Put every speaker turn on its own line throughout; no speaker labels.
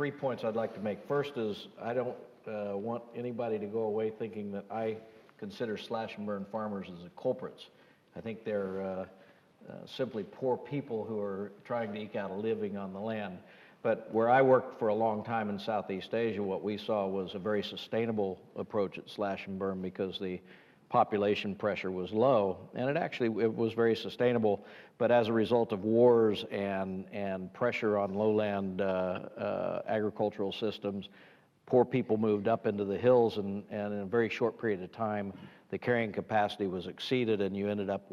3 points I'd like to make. First is I don't want anybody to go away thinking that I consider slash and burn farmers as the culprits. I think they're simply poor people who are trying to eke out a living on the land. But where I worked for a long time in Southeast Asia, what we saw was a very sustainable approach at slash and burn because the population pressure was low, and it was very sustainable. But as a result of wars and pressure on lowland agricultural systems, poor people moved up into the hills, and in a very short period of time, the carrying capacity was exceeded, and you ended up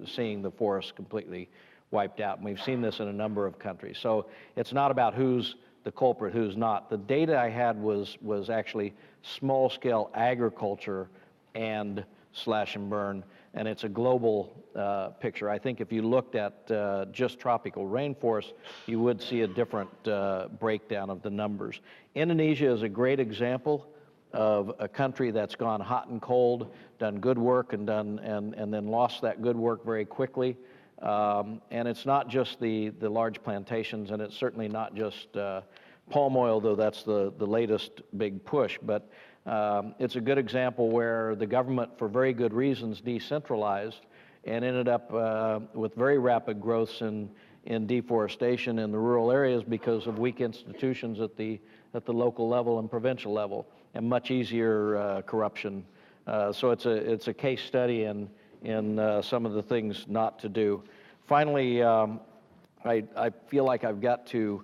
seeing the forests completely wiped out. And we've seen this in a number of countries. So it's not about who's the culprit, who's not. The data I had was actually small-scale agriculture and slash and burn, and it's a global picture. I think if you looked at just tropical rainforests, you would see a different breakdown of the numbers. Indonesia is a great example of a country that's gone hot and cold, done good work and then lost that good work very quickly. And it's not just the large plantations, and it's certainly not just palm oil, though that's the latest big push, but it's a good example where the government, for very good reasons, decentralized and ended up with very rapid growths in deforestation in the rural areas because of weak institutions at the local level and provincial level, and much easier corruption. So it's a case study in some of the things not to do. Finally, I feel like I've got to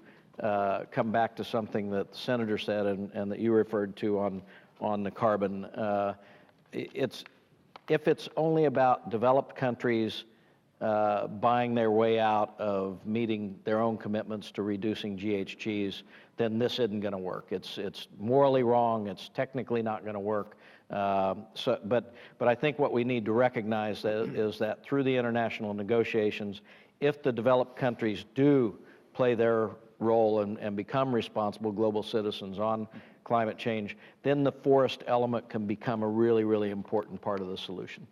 come back to something that the Senator said and that you referred to on the carbon. If it's only about developed countries buying their way out of meeting their own commitments to reducing GHGs, then this isn't going to work. It's morally wrong. It's technically not going to work. But I think what we need to recognize is that through the international negotiations, if the developed countries do play their role and become responsible global citizens on climate change, then the forest element can become a really, really important part of the solution.